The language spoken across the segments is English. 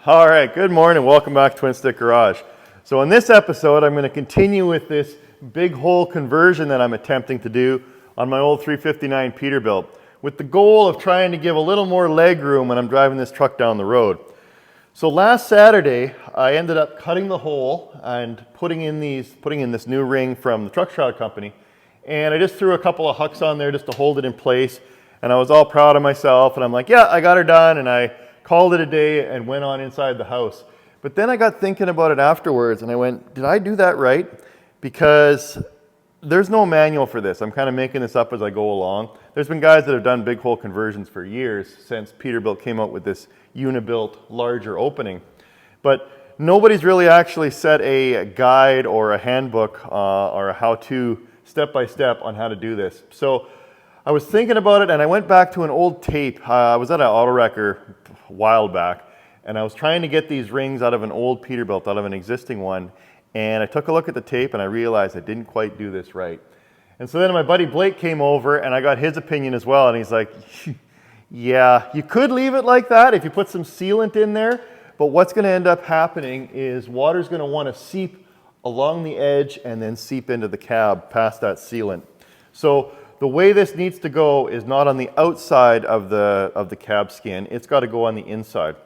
All right, good morning. Welcome back to Twin Stick Garage. So in this episode, I'm going to continue with this big hole conversion that I'm attempting to do on my old 359 Peterbilt with the goal of trying to give a little more leg room when I'm driving this truck down the road. So last Saturday, I ended up cutting the hole and putting in this new ring from the truck shroud company. And I just threw a couple of hucks on there just to hold it in place. And I was all proud of myself. And I'm like, yeah, I got her done. And I called it a day and went on inside the house. But then I got thinking about it afterwards and I went, did I do that right? Because there's no manual for this. I'm kind of making this up as I go along. There's been guys that have done big hole conversions for years since Peterbilt came out with this unibuilt larger opening. But nobody's really actually set a guide or a handbook or a how-to step-by-step on how to do this. So I was thinking about it and I went back to an old tape. I was at an auto wrecker a while back and I was trying to get these rings out of an old Peterbilt, out of an existing one. And I took a look at the tape and I realized I didn't quite do this right. And so then my buddy Blake came over and I got his opinion as well. And he's like, yeah, you could leave it like that if you put some sealant in there. But what's going to end up happening is water's going to want to seep along the edge and then seep into the cab past that sealant. So the way this needs to go is not on the outside of the cab skin. It's got to go on the inside.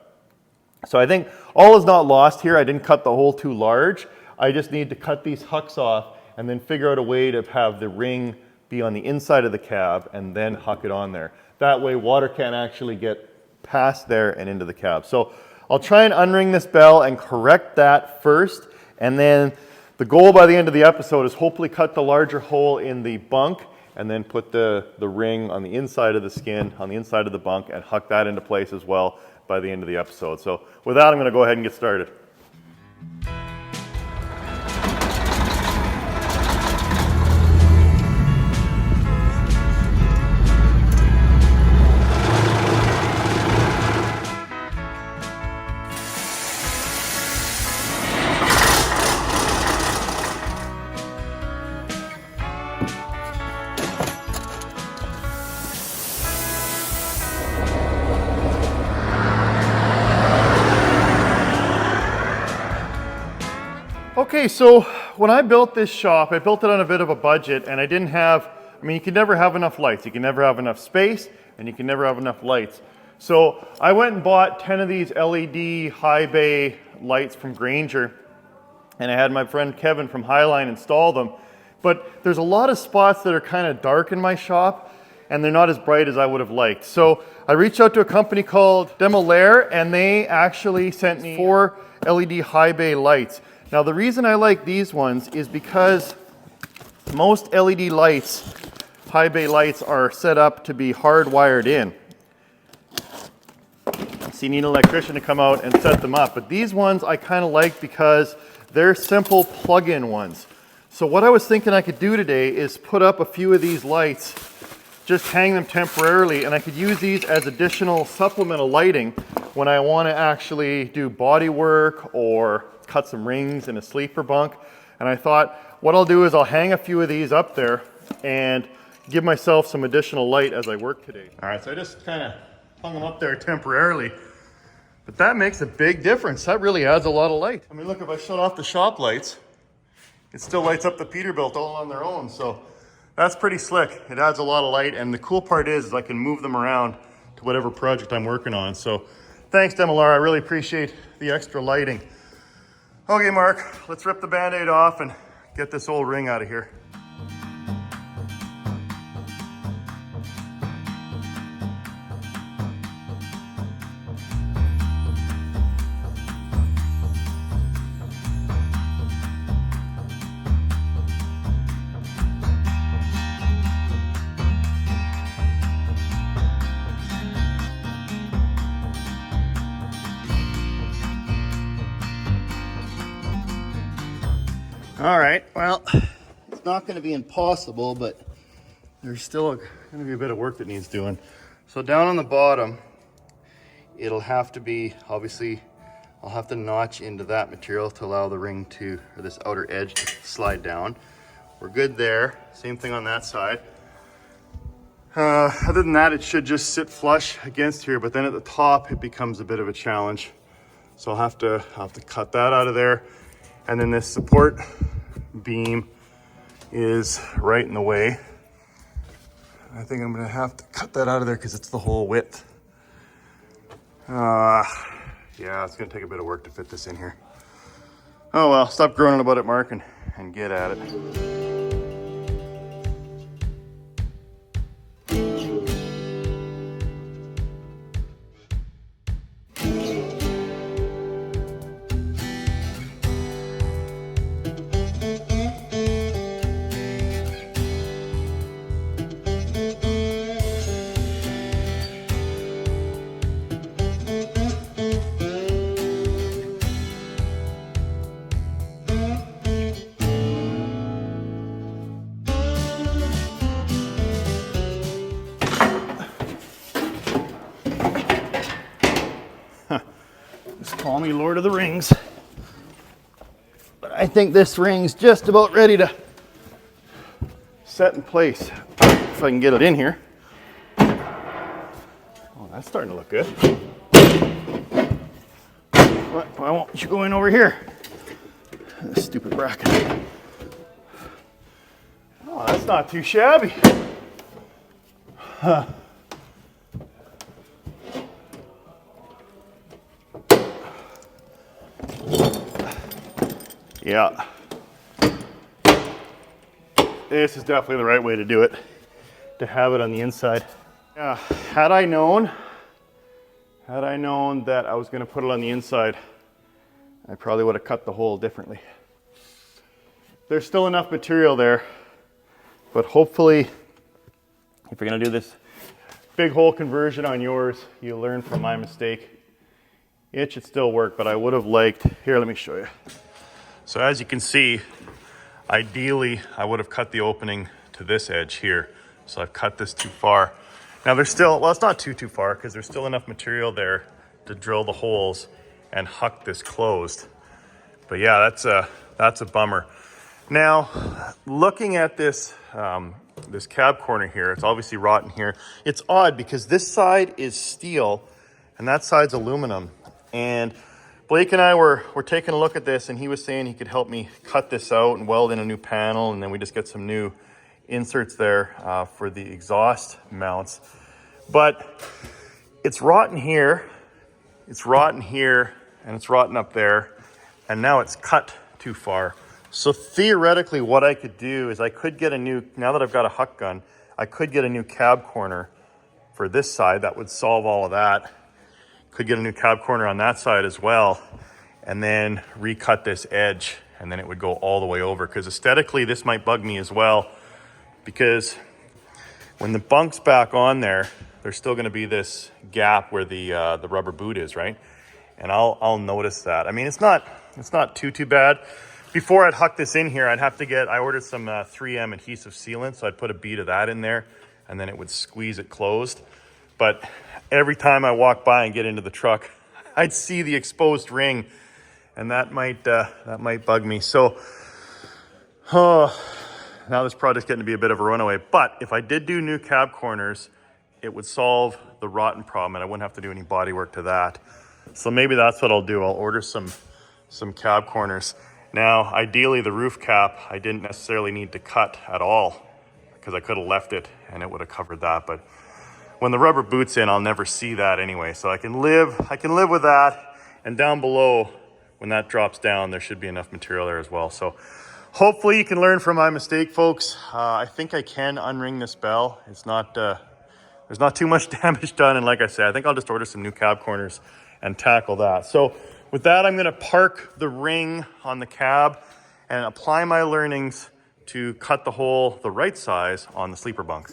So I think all is not lost here. I didn't cut the hole too large. I just need to cut these hucks off and then figure out a way to have the ring be on the inside of the cab and then huck it on there. That way water can't actually get past there and into the cab. So I'll try and unring this bell and correct that first. And then the goal by the end of the episode is hopefully cut the larger hole in the bunk and then put the ring on the inside of the skin, on the inside of the bunk, and huck that into place as well by the end of the episode. So with that, I'm going to go ahead and get started. Okay, so when I built this shop, I built it on a bit of a budget and I didn't have, you can never have enough lights. You can never have enough space and you can never have enough lights. So I went and bought 10 of these LED high bay lights from Granger and I had my friend Kevin from Highline install them. But there's a lot of spots that are kind of dark in my shop and they're not as bright as I would have liked. So I reached out to a company called Demolaire and they actually sent me 4 LED high bay lights. Now the reason I like these ones is because most LED lights, high bay lights, are set up to be hardwired in. So you need an electrician to come out and set them up. But these ones I kind of like because they're simple plug-in ones. So what I was thinking I could do today is put up a few of these lights, just hang them temporarily, and I could use these as additional supplemental lighting when I want to actually do body work or cut some rings in a sleeper bunk. And I thought what I'll do is I'll hang a few of these up there and give myself some additional light as I work today. All right, so I just kind of hung them up there temporarily, but that makes a big difference. That really adds a lot of light. I mean, look, if I shut off the shop lights, it still lights up the Peterbilt all on their own. So that's pretty slick. It adds a lot of light. And the cool part is I can move them around to whatever project I'm working on. So thanks, Demolaire. I really appreciate the extra lighting. Okay, Mark, let's rip the Band-Aid off and get this old ring out of here. All right, well, it's not going to be impossible, but there's still going to be a bit of work that needs doing. So down on the bottom, it'll have to be, obviously, I'll have to notch into that material to allow the ring to, or this outer edge to slide down. We're good there. Same thing on that side. Other than that, it should just sit flush against here, but then at the top, it becomes a bit of a challenge. So I'll have to cut that out of there. And then this support beam is right in the way. I think I'm gonna have to cut that out of there because it's the whole width. Yeah, it's gonna take a bit of work to fit this in here. Oh well, stop groaning about it, Mark, and get at it. Just call me Lord of the Rings. But I think this ring's just about ready to set in place. If I can get it in here. Oh, that's starting to look good. Why won't you go in over here? This stupid bracket. Oh, that's not too shabby. Huh. Yeah. This is definitely the right way to do it, to have it on the inside. Yeah, had I known that I was going to put it on the inside, I probably would have cut the hole differently. There's still enough material there, but hopefully, if you're going to do this big hole conversion on yours, you learn from my mistake. It should still work, but I would have liked, here, let me show you. So as you can see, ideally, I would have cut the opening to this edge here. So I've cut this too far. Now there's still, well, it's not too far because there's still enough material there to drill the holes and huck this closed. But yeah, that's a bummer. Now, looking at this, this cab corner here, it's obviously rotten here. It's odd because this side is steel and that side's aluminum. And Blake and I were taking a look at this and he was saying he could help me cut this out and weld in a new panel, and then we just get some new inserts there for the exhaust mounts. But it's rotten here, it's rotten here, and it's rotten up there, and now it's cut too far. So theoretically what I could do is I could get a new, now that I've got a huck gun, I could get a new cab corner for this side. That would solve all of that. Could get a new cab corner on that side as well, and then recut this edge, and then it would go all the way over. Because aesthetically, this might bug me as well, because when the bunk's back on there, there's still going to be this gap where the rubber boot is, right? And I'll notice that. I mean, it's not too bad. Before I'd huck this in here, I ordered some 3M adhesive sealant, so I'd put a bead of that in there, and then it would squeeze it closed. But every time I walk by and get into the truck, I'd see the exposed ring, and that might bug me. So, now this project's getting to be a bit of a runaway. But if I did do new cab corners, it would solve the rotten problem, and I wouldn't have to do any body work to that. So maybe that's what I'll do. I'll order some cab corners. Now, ideally, the roof cap I didn't necessarily need to cut at all, because I could have left it and it would have covered that. But when the rubber boot's in, I'll never see that anyway. So I can live with that. And down below, when that drops down, there should be enough material there as well. So hopefully you can learn from my mistake, folks. I think I can unring this bell. It's not, there's not too much damage done. And like I said, I think I'll just order some new cab corners and tackle that. So with that, I'm gonna park the ring on the cab and apply my learnings to cut the hole the right size on the sleeper bunk.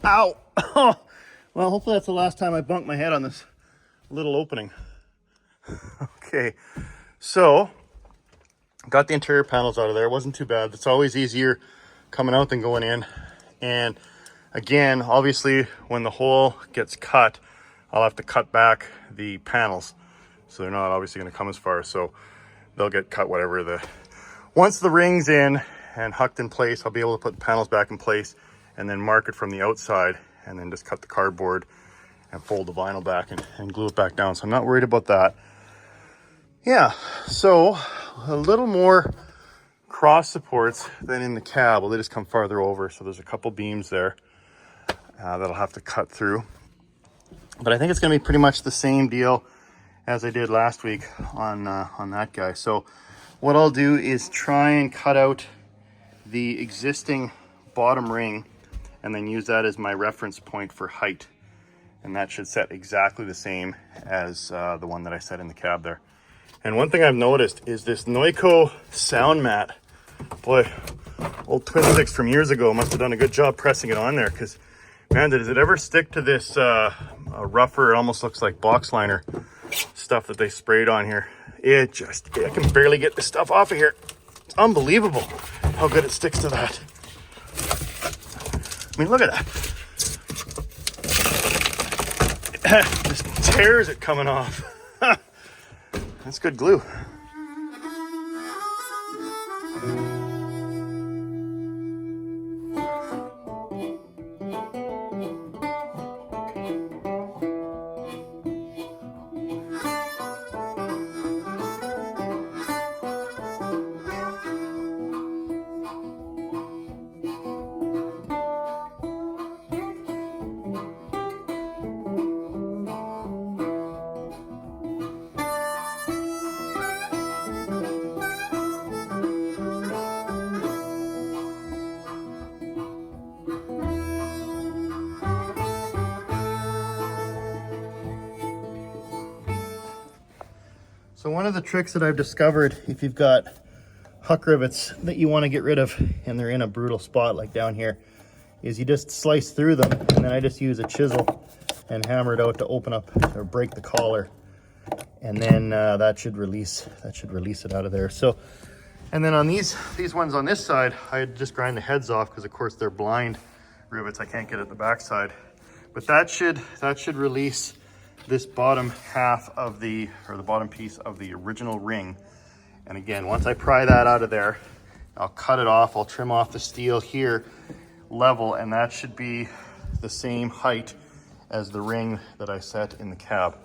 Ow! Well, hopefully that's the last time I bunk my head on this little opening. Okay, so got the interior panels out of there. It wasn't too bad. It's always easier coming out than going in. And again, obviously, when the hole gets cut, I'll have to cut back the panels. So they're not obviously going to come as far. So they'll get cut whatever once the ring's in and hucked in place, I'll be able to put the panels back in place and then mark it from the outside and then just cut the cardboard and fold the vinyl back and glue it back down. So I'm not worried about that. Yeah, so a little more cross supports than in the cab. Well, they just come farther over. So there's a couple beams there that I'll have to cut through. But I think it's going to be pretty much the same deal as I did last week on that guy. So what I'll do is try and cut out the existing bottom ring and then use that as my reference point for height. And that should set exactly the same as the one that I set in the cab there. And one thing I've noticed is this Neuco sound mat. Boy, old Twin Sticks from years ago must have done a good job pressing it on there, because man, does it ever stick to this rougher, it almost looks like box liner stuff that they sprayed on here. I can barely get this stuff off of here. It's unbelievable how good it sticks to that. I mean, look at that. Just tears it coming off. That's good glue. So one of the tricks that I've discovered, if you've got huck rivets that you want to get rid of and they're in a brutal spot like down here, is you just slice through them, and then I just use a chisel and hammer it out to open up or break the collar, and then that should release it out of there. So, and then on these ones on this side, I just grind the heads off because of course they're blind rivets. I can't get at the back side, but that should release this bottom half of the bottom piece of the original ring. And again, once I pry that out of there, I'll cut it off. I'll trim off the steel here level, and that should be the same height as the ring that I set in the cab.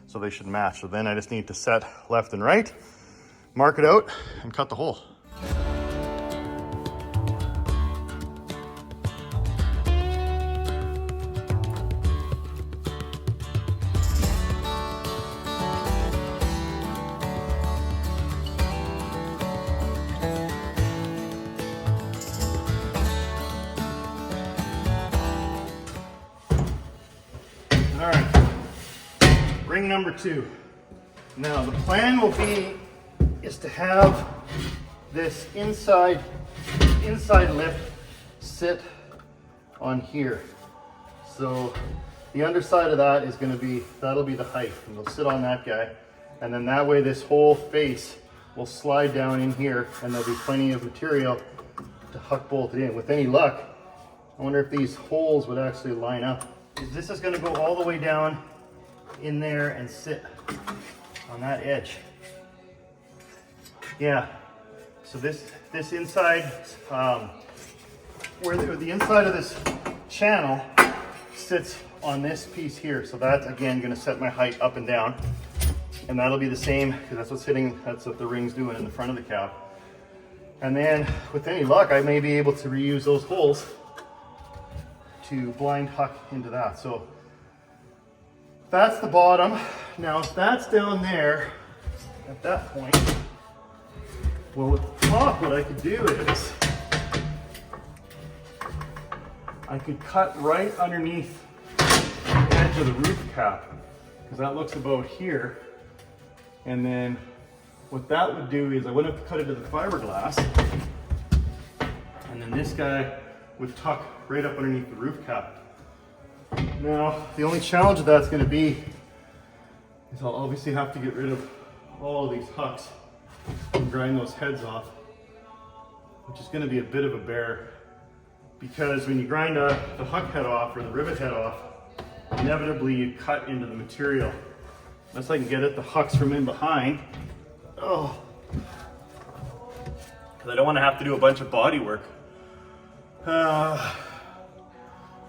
So they should match. So then I just need to set left and right, mark it out, and cut the hole. All right, ring number 2. Now the plan will be is to have this inside lip sit on here. So the underside of that is going to be, that'll be the height, and it'll sit on that guy, and then that way this whole face will slide down in here, and there'll be plenty of material to huck bolt it in. With any luck, I wonder if these holes would actually line up. This is going to go all the way down in there and sit on that edge. Yeah, so this inside, where the inside of this channel sits on this piece here. So that's again going to set my height up and down, and that'll be the same because that's what the ring's doing in the front of the cab. And then with any luck, I may be able to reuse those holes to blind huck into that. So that's the bottom. Now if that's down there at that point, well, with the top, what I could do is I could cut right underneath the edge of the roof cap, because that looks about here. And then what that would do is I wouldn't have to cut into the fiberglass, and then this guy would tuck right up underneath the roof cap. Now, the only challenge of that's going to be is I'll obviously have to get rid of all of these hucks and grind those heads off, which is going to be a bit of a bear, because when you grind the huck head off or the rivet head off, inevitably you cut into the material. Unless I can get at the hucks from in behind. Oh, because I don't want to have to do a bunch of body work.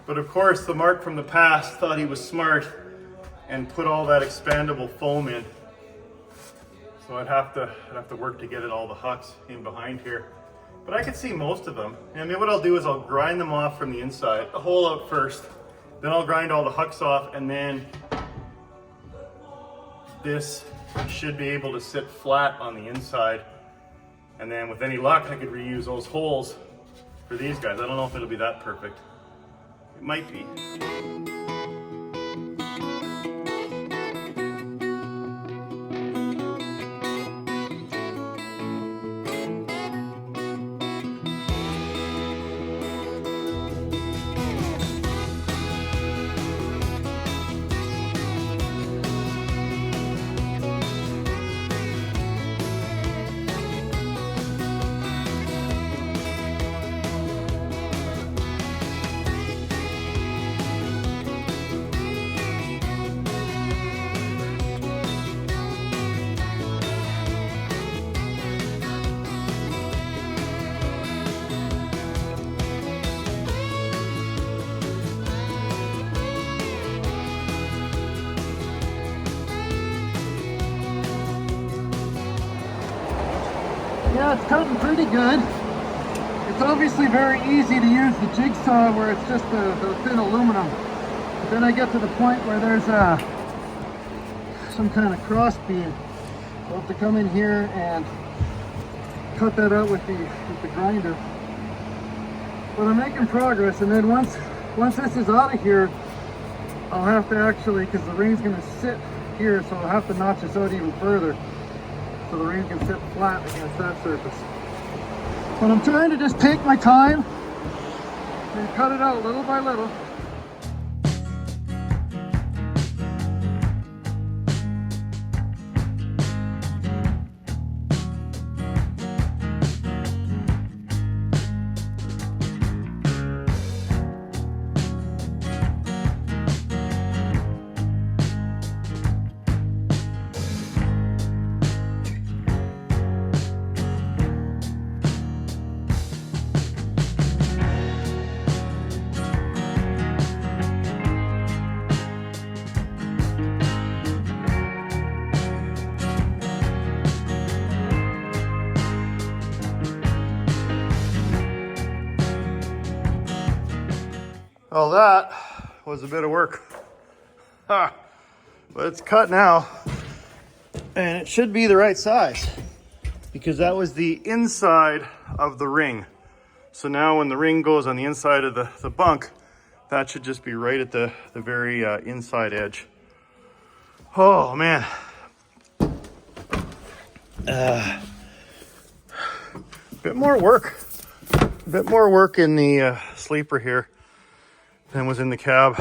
But of course, the Mark from the past thought he was smart and put all that expandable foam in. So I'd have to work to get at all the hucks in behind here. But I can see most of them. And I mean, what I'll do is I'll grind them off from the inside, the hole out first. Then I'll grind all the hucks off, and then this should be able to sit flat on the inside. And then with any luck, I could reuse those holes for these guys. I don't know if it'll be that perfect. It might be. Yeah, it's cutting pretty good. It's obviously very easy to use the jigsaw where it's just the thin aluminum. But then I get to the point where there's some kind of cross beam. I'll have to come in here and cut that out with the grinder. But I'm making progress, and then once this is out of here, I'll have to actually, because the ring's going to sit here, so I'll have to notch this out even further, so the ring can sit flat against that surface. But I'm trying to just take my time and cut it out little by little. Well, that was a bit of work. But it's cut now, and it should be the right size, because that was the inside of the ring. So now when the ring goes on the inside of the bunk, that should just be right at the very inside edge. Oh man. Bit more work in the sleeper here than was in the cab.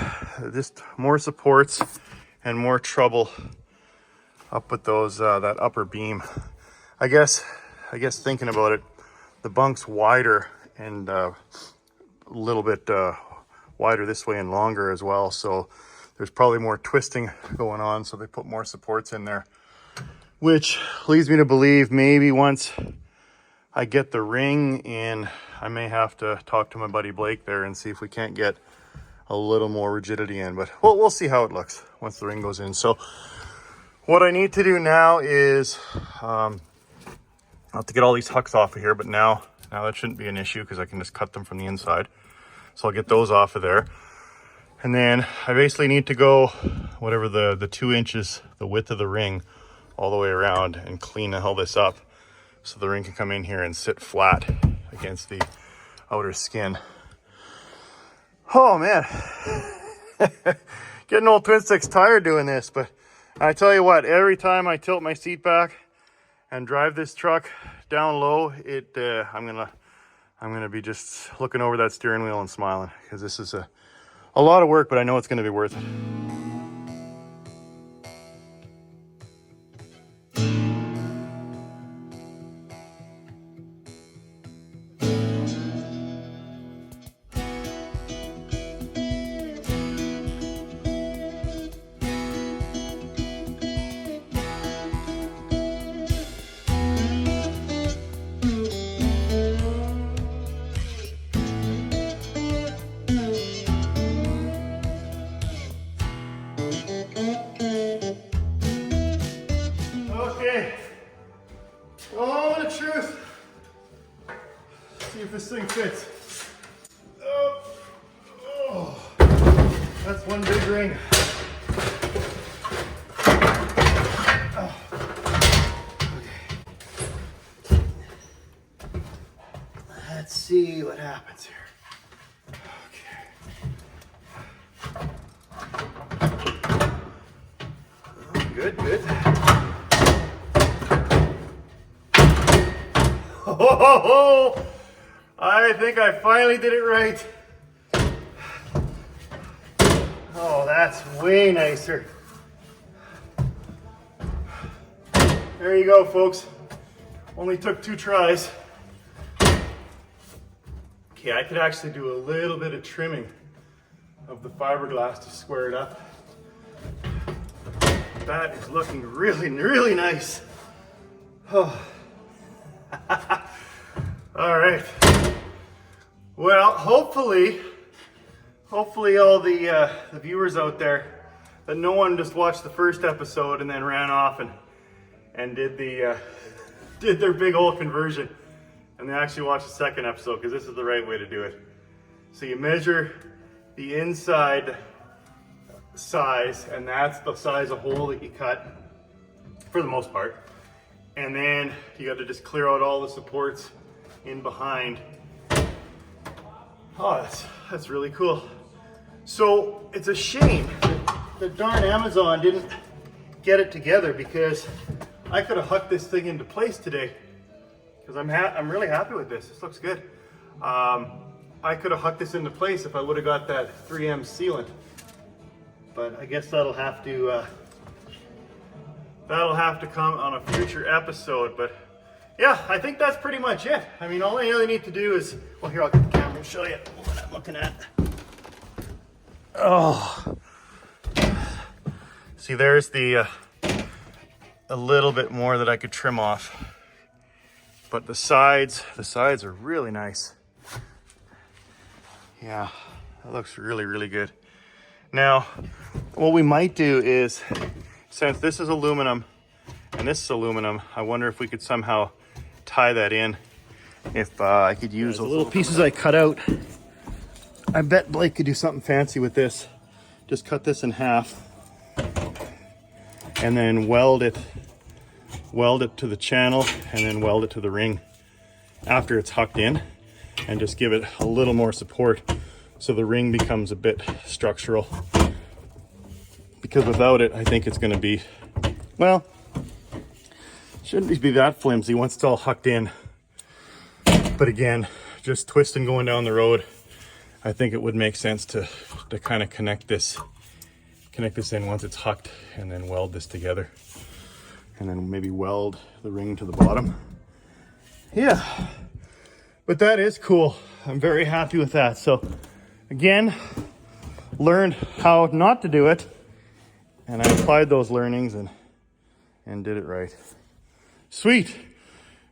Just more supports and more trouble up with those that upper beam. I guess thinking about it, the bunk's wider and a little bit wider this way and longer as well, so there's probably more twisting going on, so they put more supports in there, which leads me to believe maybe once I get the ring in, I may have to talk to my buddy Blake there and see if we can't get a little more rigidity in, but we'll see how it looks once the ring goes in. So what I need to do now is I'll have to get all these hucks off of here, but now that shouldn't be an issue because I can just cut them from the inside. So I'll get those off of there. And then I basically need to go whatever the 2 inches, the width of the ring, all the way around and clean all this up so the ring can come in here and sit flat against the outer skin. Oh man, getting old Twin Sticks tired doing this, but I tell you what, every time I tilt my seat back and drive this truck down low, I'm gonna be just looking over that steering wheel and smiling, because this is a A lot of work, but I know it's going to be worth it. Okay, oh, the truth. See if this thing fits. Oh, that's one big ring. Oh. Okay. Let's see what happens here. Okay. Good, good. Oh, I think I finally did it right. Oh, that's way nicer. There you go, folks. Only took 2 tries. Okay, I could actually do a little bit of trimming of the fiberglass to square it up. That is looking really, really nice. Oh. All right. Well, hopefully all the viewers out there, that no one just watched the first episode and then ran off and did their big hole conversion, and they actually watched the second episode, because this is the right way to do it. So you measure the inside size, and that's the size of hole that you cut for the most part. And then you got to just clear out all the supports in behind. Oh, that's really cool. So it's a shame that darn Amazon didn't get it together, because I could have hucked this thing into place today. Because I'm really happy with this. This looks good. I could have hucked this into place if I would have got that 3M sealant. But I guess that'll have to come on a future episode. But yeah, I think that's pretty much it. I mean, all I really need to do is, well, here, I'll get the camera and show you what I'm looking at. Oh, see, there's a little bit more that I could trim off, but the sides are really nice. Yeah, that looks really, really good. Now, what we might do is, since this is aluminum and this is aluminum, I wonder if we could somehow tie that in. If I could use those little pieces I cut out. I bet Blake could do something fancy with this. Just cut this in half and then weld it to the channel, and then weld it to the ring after it's hucked in, and just give it a little more support so the ring becomes a bit structural. Because without it, I think it's going to be, well, shouldn't be that flimsy once it's all hucked in. But again, just twisting going down the road, I think it would make sense to kind of connect this in once it's hucked, and then weld this together, and then maybe weld the ring to the bottom. Yeah, but that is cool. I'm very happy with that. So again, learned how not to do it, and I applied those learnings and did it right. Sweet.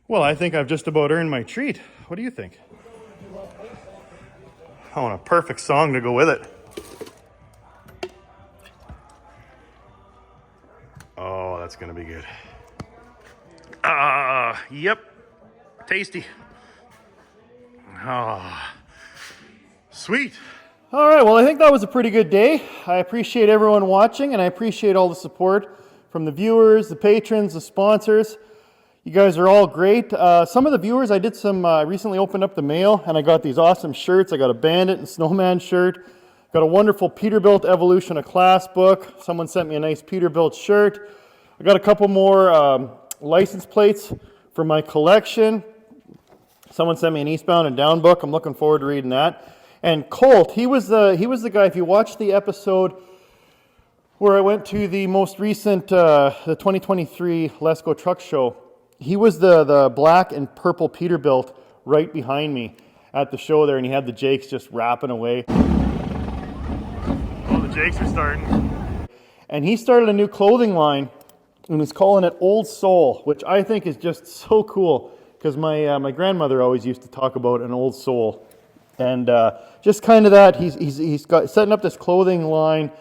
Well, I think I've just about earned my treat. What do you think? I want a perfect song to go with it. Oh, that's gonna be good. Yep, tasty. Sweet. All right, well, I think that was a pretty good day. I appreciate everyone watching, and I appreciate all the support from the viewers, the patrons, the sponsors. You guys are all great. Some of the viewers, I did some, recently opened up the mail, and I got these awesome shirts. I got a Bandit and Snowman shirt. Got a wonderful Peterbilt Evolution of Class book. Someone sent me a nice Peterbilt shirt. I got a couple more license plates for my collection. Someone sent me an Eastbound and Down book. I'm looking forward to reading that. And Colt, he was the guy, if you watched the episode where I went to the most recent, the 2023 Let's Go Truck Show, he was the black and purple Peterbilt right behind me at the show there, and he had the Jakes just rapping away. Oh, the Jakes are starting. And he started a new clothing line, and he's calling it Old Soul, which I think is just so cool, because my grandmother always used to talk about an old soul. And just kind of that, he's got setting up this clothing line,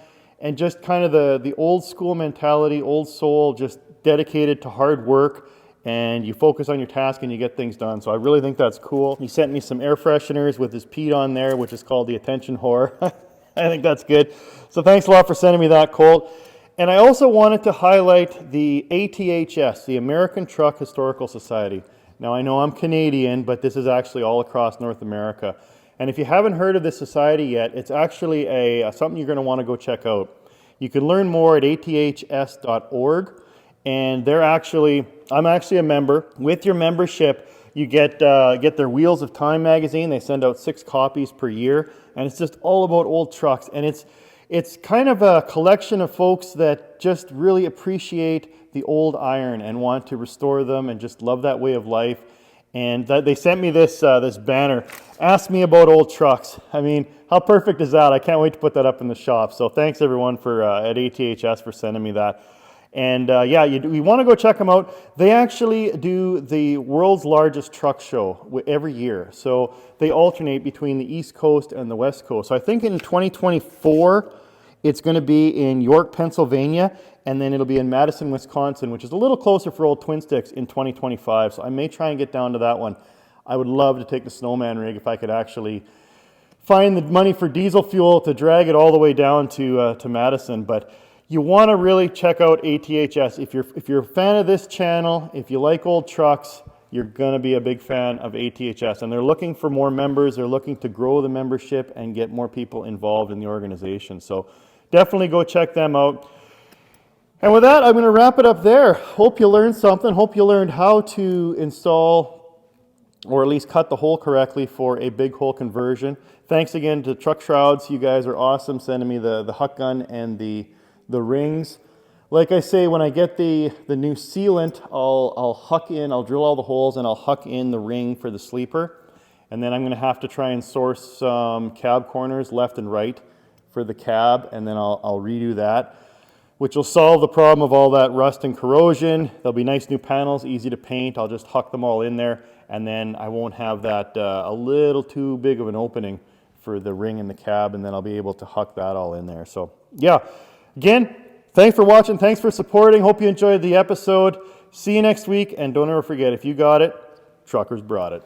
and just kind of the old school mentality, old soul, just dedicated to hard work, and you focus on your task and you get things done. So I really think that's cool. He sent me some air fresheners with his Pete on there, which is called the Attention Whore. I think that's good. So thanks a lot for sending me that, Colt. And I also wanted to highlight the ATHS, the American Truck Historical Society. Now I know I'm Canadian, but this is actually all across North America. And if you haven't heard of this society yet, it's actually something you're going to want to go check out. You can learn more at aths.org, and I'm actually a member. With your membership, you get their Wheels of Time magazine. They send out 6 copies per year, and it's just all about old trucks. And it's kind of a collection of folks that just really appreciate the old iron and want to restore them and just love that way of life. And they sent me this banner, Ask Me About Old Trucks. I mean, how perfect is that? I can't wait to put that up in the shop. So thanks everyone at ATHS for sending me that. And we want to go check them out. They actually do the world's largest truck show every year. So they alternate between the East Coast and the West Coast. So I think in 2024, it's going to be in York, Pennsylvania, and then it'll be in Madison, Wisconsin, which is a little closer for Old Twin Sticks in 2025. So I may try and get down to that one. I would love to take the snowman rig if I could actually find the money for diesel fuel to drag it all the way down to Madison. But you want to really check out ATHS. If you're a fan of this channel, if you like old trucks, you're going to be a big fan of ATHS. And they're looking for more members. They're looking to grow the membership and get more people involved in the organization. So definitely go check them out. And with that, I'm going to wrap it up there. Hope you learned something. Hope you learned how to install, or at least cut the hole correctly for a big hole conversion. Thanks again to Truck Shrouds. You guys are awesome, sending me the huck gun and the rings. Like I say, when I get the new sealant, I'll drill all the holes and I'll huck in the ring for the sleeper. And then I'm going to have to try and source some cab corners left and right for the cab, and then I'll redo that, which will solve the problem of all that rust and corrosion. There'll be nice new panels, easy to paint. I'll just huck them all in there, and then I won't have that a little too big of an opening for the ring in the cab, and then I'll be able to huck that all in there. So yeah, again, thanks for watching, thanks for supporting. Hope you enjoyed the episode. See you next week, and don't ever forget, if you got it, truckers brought it.